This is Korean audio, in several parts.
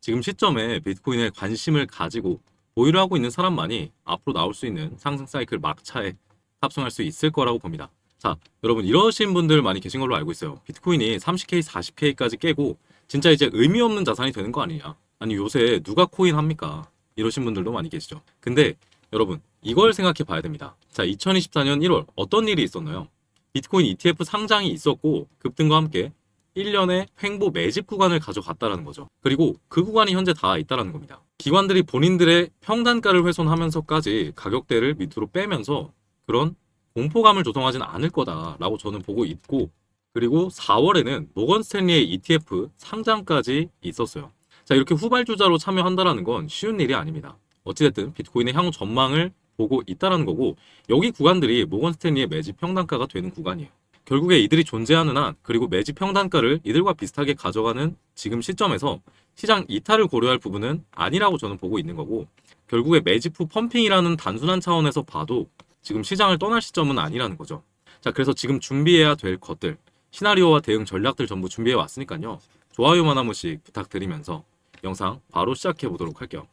지금 시점에 비트코인에 관심을 가지고 보유를 하고 있는 사람만이 앞으로 나올 수 있는 상승 사이클 막차에 탑승할 수 있을 거라고 봅니다. 자, 여러분 이러신 분들 많이 계신 걸로 알고 있어요. 비트코인이 30K, 40K까지 깨고 진짜 이제 의미 없는 자산이 되는 거 아니냐. 아니 요새 누가 코인 합니까? 이러신 분들도 많이 계시죠. 근데 여러분 이걸 생각해 봐야 됩니다. 자, 2024년 1월 어떤 일이 있었나요? 비트코인 ETF 상장이 있었고 급등과 함께 1년의 횡보 매집 구간을 가져갔다라는 거죠. 그리고 그 구간이 현재 다 있다라는 겁니다. 기관들이 본인들의 평단가를 훼손하면서까지 가격대를 밑으로 빼면서 그런 공포감을 조성하지는 않을 거다라고 저는 보고 있고, 그리고 4월에는 모건 스탠리의 ETF 상장까지 있었어요. 자, 이렇게 후발주자로 참여한다라는 건 쉬운 일이 아닙니다. 어찌됐든 비트코인의 향후 전망을 보고 있다라는 거고, 여기 구간들이 모건 스탠리의 매집 평단가가 되는 구간이에요. 결국에 이들이 존재하는 한, 그리고 매집 평단가를 이들과 비슷하게 가져가는 지금 시점에서 시장 이탈을 고려할 부분은 아니라고 저는 보고 있는 거고, 결국에 매집 후 펌핑이라는 단순한 차원에서 봐도 지금 시장을 떠날 시점은 아니라는 거죠. 자, 그래서 지금 준비해야 될 것들, 시나리오와 대응 전략들 전부 준비해 왔으니까요. 좋아요만 한 번씩 부탁드리면서 영상 바로 시작해 보도록 할게요.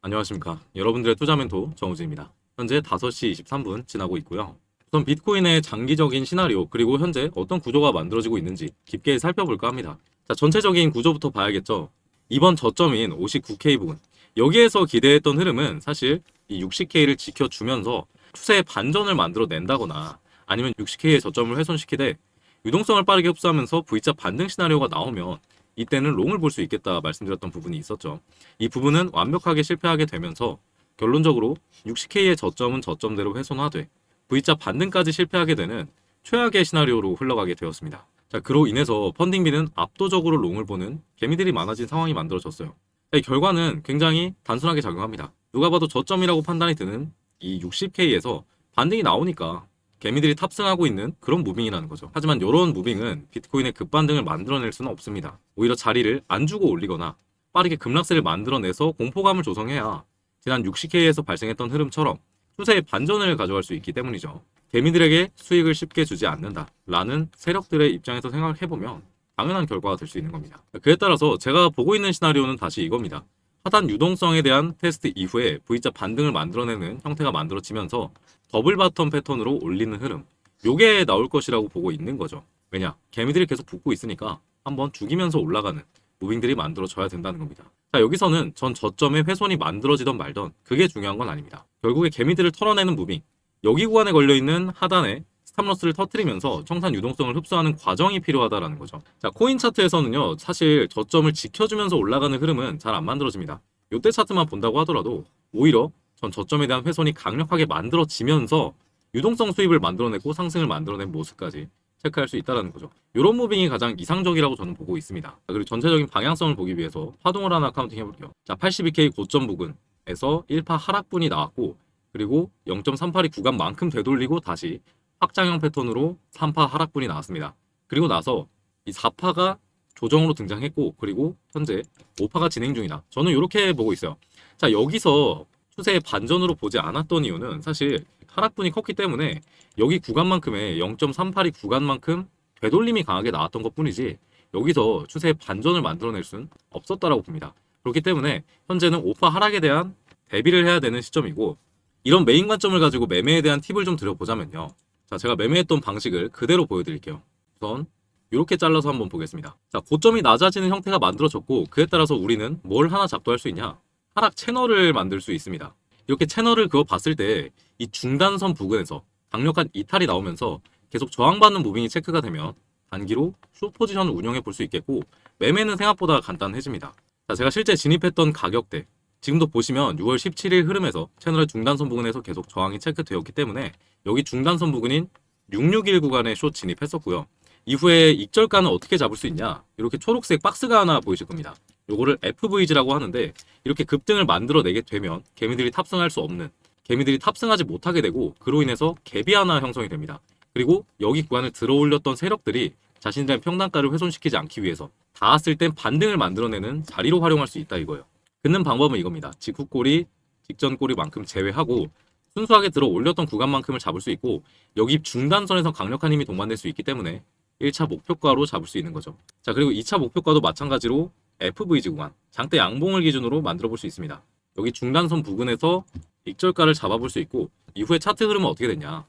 안녕하십니까. 여러분들의 투자 멘토 정우진입니다. 현재 5시 23분 지나고 있고요. 우선 비트코인의 장기적인 시나리오, 그리고 현재 어떤 구조가 만들어지고 있는지 깊게 살펴볼까 합니다. 자, 전체적인 구조부터 봐야겠죠. 이번 저점인 59K 부분, 여기에서 기대했던 흐름은 사실 이 60K를 지켜주면서 추세의 반전을 만들어낸다거나 아니면 60K의 저점을 훼손시키되 유동성을 빠르게 흡수하면서 V자 반등 시나리오가 나오면 이때는 롱을 볼 수 있겠다 말씀드렸던 부분이 있었죠. 이 부분은 완벽하게 실패하게 되면서 결론적으로 60K의 저점은 저점대로 훼손하되 V자 반등까지 실패하게 되는 최악의 시나리오로 흘러가게 되었습니다. 자, 그로 인해서 펀딩비는 압도적으로 롱을 보는 개미들이 많아진 상황이 만들어졌어요. 이 결과는 굉장히 단순하게 작용합니다. 누가 봐도 저점이라고 판단이 드는 이 60K에서 반등이 나오니까 개미들이 탑승하고 있는 그런 무빙이라는 거죠. 하지만 이런 무빙은 비트코인의 급반등을 만들어낼 수는 없습니다. 오히려 자리를 안 주고 올리거나 빠르게 급락세를 만들어내서 공포감을 조성해야 지난 60K에서 발생했던 흐름처럼 추세의 반전을 가져갈 수 있기 때문이죠. 개미들에게 수익을 쉽게 주지 않는다라는 세력들의 입장에서 생각을 해보면 당연한 결과가 될 수 있는 겁니다. 그에 따라서 제가 보고 있는 시나리오는 다시 이겁니다. 하단 유동성에 대한 테스트 이후에 V자 반등을 만들어내는 형태가 만들어지면서 더블 바텀 패턴으로 올리는 흐름, 요게 나올 것이라고 보고 있는 거죠. 왜냐? 개미들이 계속 붙고 있으니까 한번 죽이면서 올라가는 무빙들이 만들어져야 된다는 겁니다. 자, 여기서는 전 저점의 훼손이 만들어지던 말던 그게 중요한 건 아닙니다. 결국에 개미들을 털어내는 무빙, 여기 구간에 걸려있는 하단에 스탑러스를 터뜨리면서 청산 유동성을 흡수하는 과정이 필요하다라는 거죠. 자, 코인 차트에서는요, 사실 저점을 지켜주면서 올라가는 흐름은 잘 안 만들어집니다. 요때 차트만 본다고 하더라도 오히려 전 저점에 대한 훼손이 강력하게 만들어지면서 유동성 수입을 만들어내고 상승을 만들어낸 모습까지 체크할 수 있다는 거죠. 이런 무빙이 가장 이상적이라고 저는 보고 있습니다. 자, 그리고 전체적인 방향성을 보기 위해서 파동을 하나 카운팅 해볼게요. 자, 82K 고점 부근에서 1파 하락분이 나왔고, 그리고 0.38이 구간만큼 되돌리고 다시 확장형 패턴으로 3파 하락분이 나왔습니다. 그리고 나서 이 4파가 조정으로 등장했고, 그리고 현재 5파가 진행 중이다. 저는 이렇게 보고 있어요. 자, 여기서 추세의 반전으로 보지 않았던 이유는 사실 하락분이 컸기 때문에 여기 구간만큼의 0.38이 구간만큼 되돌림이 강하게 나왔던 것 뿐이지 여기서 추세의 반전을 만들어낼 수는 없었다라고 봅니다. 그렇기 때문에 현재는 5파 하락에 대한 대비를 해야 되는 시점이고, 이런 메인 관점을 가지고 매매에 대한 팁을 좀 드려보자면요. 자, 제가 매매했던 방식을 그대로 보여드릴게요. 우선 이렇게 잘라서 한번 보겠습니다. 자, 고점이 낮아지는 형태가 만들어졌고, 그에 따라서 우리는 뭘 하나 작동할 수 있냐? 하락 채널을 만들 수 있습니다. 이렇게 채널을 그어 봤을 때 이 중단선 부근에서 강력한 이탈이 나오면서 계속 저항받는 무빙이 체크가 되면 단기로 숏 포지션을 운영해 볼 수 있겠고, 매매는 생각보다 간단해집니다. 자, 제가 실제 진입했던 가격대, 지금도 보시면 6월 17일 흐름에서 채널의 중단선 부근에서 계속 저항이 체크되었기 때문에 여기 중단선 부근인 661 구간에 숏 진입했었고요. 이후에 익절가는 어떻게 잡을 수 있냐? 이렇게 초록색 박스가 하나 보이실 겁니다. 요거를 FVG라고 하는데, 이렇게 급등을 만들어내게 되면 개미들이 탑승할 수 없는, 개미들이 탑승하지 못하게 되고, 그로 인해서 갭이 하나 형성이 됩니다. 그리고 여기 구간을 들어올렸던 세력들이 자신들의 평단가를 훼손시키지 않기 위해서 닿았을 땐 반등을 만들어내는 자리로 활용할 수 있다 이거예요. 긋는 방법은 이겁니다. 직후꼬리, 직전 꼬리만큼 제외하고 순수하게 들어 올렸던 구간만큼을 잡을 수 있고, 여기 중단선에서 강력한 힘이 동반될 수 있기 때문에 1차 목표가로 잡을 수 있는 거죠. 자, 그리고 2차 목표가도 마찬가지로 FVG 구간, 장대 양봉을 기준으로 만들어 볼 수 있습니다. 여기 중단선 부근에서 익절가를 잡아볼 수 있고, 이후에 차트 흐름은 어떻게 됐냐.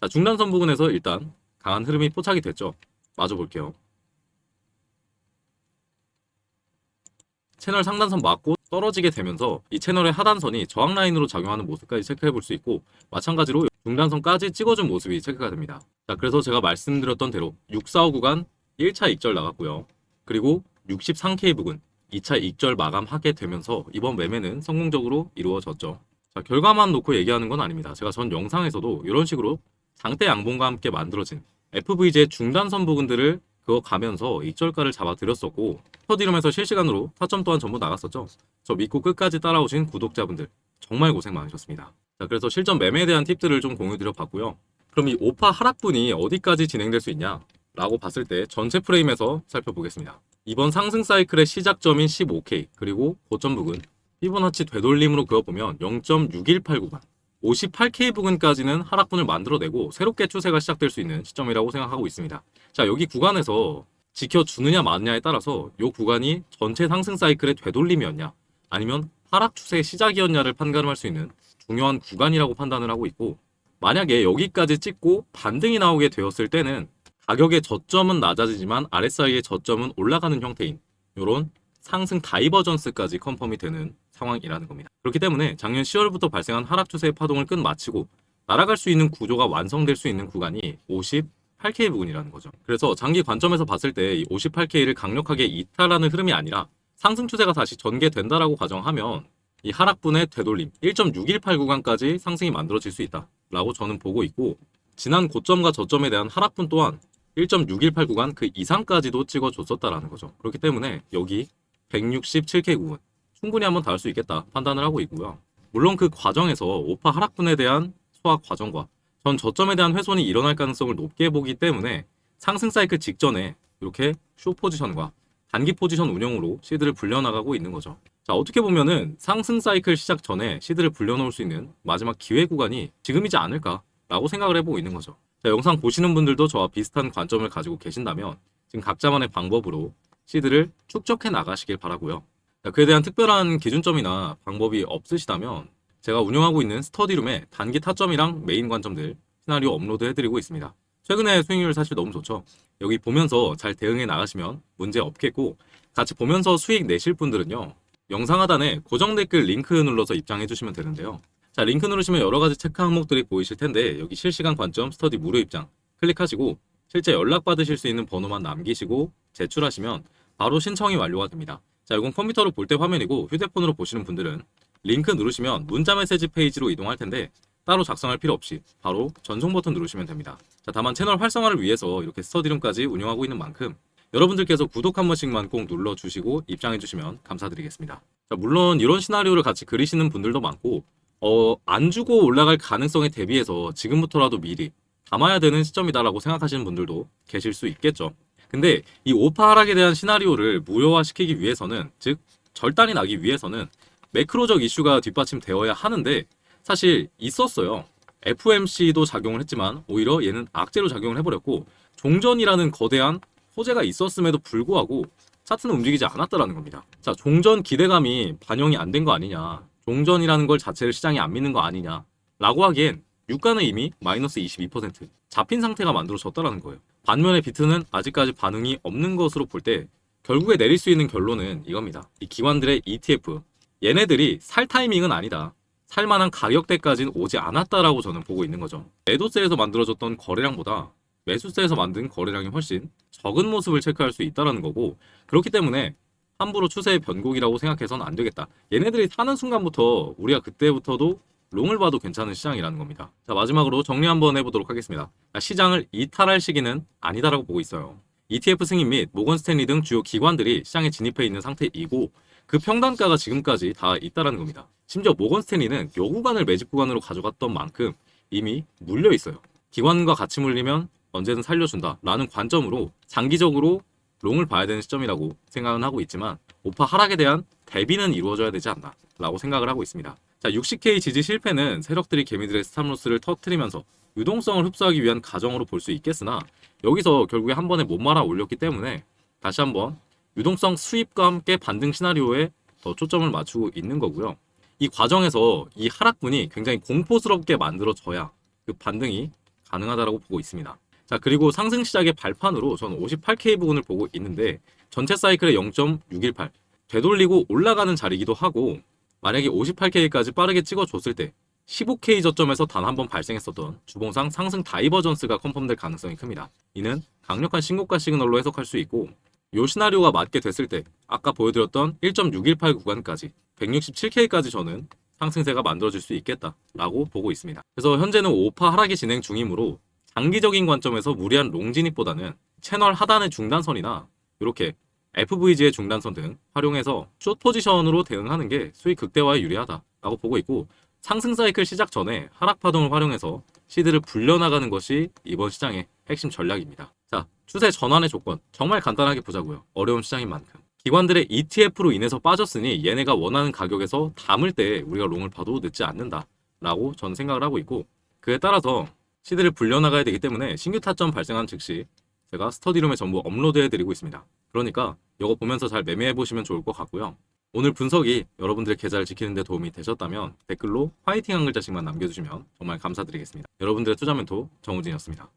자, 중단선 부근에서 일단 강한 흐름이 포착이 됐죠. 마저 볼게요. 채널 상단선 맞고 떨어지게 되면서 이 채널의 하단선이 저항 라인으로 작용하는 모습까지 체크해 볼 수 있고, 마찬가지로 중단선까지 찍어준 모습이 체크가 됩니다. 자, 그래서 제가 말씀드렸던 대로 645 구간 1차 익절 나갔고요. 그리고 63K 부근 2차 익절 마감하게 되면서 이번 매매는 성공적으로 이루어졌죠. 자, 결과만 놓고 얘기하는 건 아닙니다. 제가 전 영상에서도 이런 식으로 장대 양봉과 함께 만들어진 FVG의 중단선 부분들을 그거 가면서 익절가를 잡아드렸었고, 스터디룸에서 실시간으로 타점 또한 전부 나갔었죠. 저 믿고 끝까지 따라오신 구독자분들 정말 고생 많으셨습니다. 자, 그래서 실전 매매에 대한 팁들을 좀 공유드려 봤고요. 그럼 이 오파 하락분이 어디까지 진행될 수 있냐 라고 봤을 때 전체 프레임에서 살펴보겠습니다. 이번 상승 사이클의 시작점인 15K 그리고 고점 부근 피보나치 되돌림으로 그어보면 0.618 구간 58K 부근까지는 하락분을 만들어내고 새롭게 추세가 시작될 수 있는 시점이라고 생각하고 있습니다. 자, 여기 구간에서 지켜주느냐 마느냐에 따라서 이 구간이 전체 상승 사이클의 되돌림이었냐 아니면 하락 추세의 시작이었냐를 판단할 수 있는 중요한 구간이라고 판단을 하고 있고, 만약에 여기까지 찍고 반등이 나오게 되었을 때는 가격의 저점은 낮아지지만 RSI의 저점은 올라가는 형태인 이런 상승 다이버전스까지 컨펌이 되는 상황이라는 겁니다. 그렇기 때문에 작년 10월부터 발생한 하락 추세의 파동을 끝마치고 날아갈 수 있는 구조가 완성될 수 있는 구간이 58K 부근이라는 거죠. 그래서 장기 관점에서 봤을 때 이 58K를 강력하게 이탈하는 흐름이 아니라 상승 추세가 다시 전개된다라고 가정하면 이 하락분의 되돌림 1.618 구간까지 상승이 만들어질 수 있다라고 저는 보고 있고, 지난 고점과 저점에 대한 하락분 또한 1.618 구간 그 이상까지도 찍어줬었다라는 거죠. 그렇기 때문에 여기 167K 구간 충분히 한번 닿을 수 있겠다 판단을 하고 있고요. 물론 그 과정에서 오파 하락분에 대한 소화 과정과 전 저점에 대한 훼손이 일어날 가능성을 높게 보기 때문에 상승 사이클 직전에 이렇게 숏 포지션과 단기 포지션 운영으로 시드를 불려나가고 있는 거죠. 자, 어떻게 보면은 상승 사이클 시작 전에 시드를 불려놓을 수 있는 마지막 기회 구간이 지금이지 않을까라고 생각을 해보고 있는 거죠. 자, 영상 보시는 분들도 저와 비슷한 관점을 가지고 계신다면 지금 각자만의 방법으로 시드를 축적해 나가시길 바라고요. 자, 그에 대한 특별한 기준점이나 방법이 없으시다면 제가 운영하고 있는 스터디룸에 단기 타점이랑 메인 관점들 시나리오 업로드 해드리고 있습니다. 최근에 수익률 사실 너무 좋죠. 여기 보면서 잘 대응해 나가시면 문제 없겠고, 같이 보면서 수익 내실 분들은요, 영상 하단에 고정 댓글 링크 눌러서 입장해 주시면 되는데요. 자, 링크 누르시면 여러 가지 체크 항목들이 보이실 텐데, 여기 실시간 관점 스터디 무료 입장 클릭하시고 실제 연락 받으실 수 있는 번호만 남기시고 제출하시면 바로 신청이 완료가 됩니다. 자, 이건 컴퓨터로 볼 때 화면이고 휴대폰으로 보시는 분들은 링크 누르시면 문자 메시지 페이지로 이동할 텐데 따로 작성할 필요 없이 바로 전송 버튼 누르시면 됩니다. 자, 다만 채널 활성화를 위해서 이렇게 스터디룸까지 운영하고 있는 만큼 여러분들께서 구독 한 번씩만 꼭 눌러주시고 입장해주시면 감사드리겠습니다. 자, 물론 이런 시나리오를 같이 그리시는 분들도 많고 안 주고 올라갈 가능성에 대비해서 지금부터라도 미리 담아야 되는 시점이다라고 생각하시는 분들도 계실 수 있겠죠. 근데 이 오파 하락에 대한 시나리오를 무효화시키기 위해서는, 즉 절단이 나기 위해서는 매크로적 이슈가 뒷받침되어야 하는데 사실 있었어요. FOMC도 작용을 했지만 오히려 얘는 악재로 작용을 해버렸고, 종전이라는 거대한 호재가 있었음에도 불구하고 차트는 움직이지 않았다라는 겁니다. 자, 종전 기대감이 반영이 안 된 거 아니냐, 종전이라는 걸 자체를 시장이 안 믿는 거 아니냐 라고 하기엔 유가는 이미 마이너스 22% 잡힌 상태가 만들어졌다라는 거예요. 반면에 비트는 아직까지 반응이 없는 것으로 볼 때 결국에 내릴 수 있는 결론은 이겁니다. 이 기관들의 ETF, 얘네들이 살 타이밍은 아니다, 살만한 가격대까지는 오지 않았다라고 저는 보고 있는 거죠. 매도세에서 만들어졌던 거래량보다 매수세에서 만든 거래량이 훨씬 적은 모습을 체크할 수 있다는 거고, 그렇기 때문에 함부로 추세의 변곡이라고 생각해서는 안 되겠다. 얘네들이 사는 순간부터 우리가 그때부터도 롱을 봐도 괜찮은 시장이라는 겁니다. 자, 마지막으로 정리 한번 해보도록 하겠습니다. 시장을 이탈할 시기는 아니다라고 보고 있어요. ETF 승인 및 모건 스탠리 등 주요 기관들이 시장에 진입해 있는 상태이고, 그 평단가가 지금까지 다 있다라는 겁니다. 심지어 모건 스탠리는 요 구간을 매집 구간으로 가져갔던 만큼 이미 물려 있어요. 기관과 같이 물리면 언제든 살려준다 라는 관점으로 장기적으로 롱을 봐야 되는 시점이라고 생각은 하고 있지만, 오파 하락에 대한 대비는 이루어져야 되지 않나 라고 생각을 하고 있습니다. 자, 60K 지지 실패는 세력들이 개미들의 스탑로스를 터트리면서 유동성을 흡수하기 위한 가정으로 볼 수 있겠으나 여기서 결국에 한 번에 못 말아 올렸기 때문에 다시 한번 유동성 수입과 함께 반등 시나리오에 더 초점을 맞추고 있는 거고요. 이 과정에서 이 하락분이 굉장히 공포스럽게 만들어져야 그 반등이 가능하다고 보고 있습니다. 자, 그리고 상승 시작의 발판으로 저는 58K 부분을 보고 있는데 전체 사이클의 0.618 되돌리고 올라가는 자리이기도 하고 만약에 58K까지 빠르게 찍어줬을 때 15K 저점에서 단 한 번 발생했었던 주봉상 상승 다이버전스가 컨펌될 가능성이 큽니다. 이는 강력한 신고가 시그널로 해석할 수 있고 이 시나리오가 맞게 됐을 때 아까 보여드렸던 1.618 구간까지 167K까지 저는 상승세가 만들어질 수 있겠다라고 보고 있습니다. 그래서 현재는 5파 하락이 진행 중이므로 장기적인 관점에서 무리한 롱 진입보다는 채널 하단의 중단선이나 이렇게 FVG의 중단선 등 활용해서 숏 포지션으로 대응하는 게 수익 극대화에 유리하다라고 보고 있고 상승 사이클 시작 전에 하락 파동을 활용해서 시드를 불려나가는 것이 이번 시장의 핵심 전략입니다. 자, 추세 전환의 조건 정말 간단하게 보자고요. 어려운 시장인 만큼. 기관들의 ETF로 인해서 빠졌으니 얘네가 원하는 가격에서 담을 때 우리가 롱을 봐도 늦지 않는다라고 저는 생각을 하고 있고 그에 따라서 시드를 불려나가야 되기 때문에 신규 타점 발생한 즉시 제가 스터디룸에 전부 업로드해드리고 있습니다. 그러니까 이거 보면서 잘 매매해보시면 좋을 것 같고요. 오늘 분석이 여러분들의 계좌를 지키는 데 도움이 되셨다면 댓글로 화이팅 한 글자씩만 남겨주시면 정말 감사드리겠습니다. 여러분들의 투자 멘토 정우진이었습니다.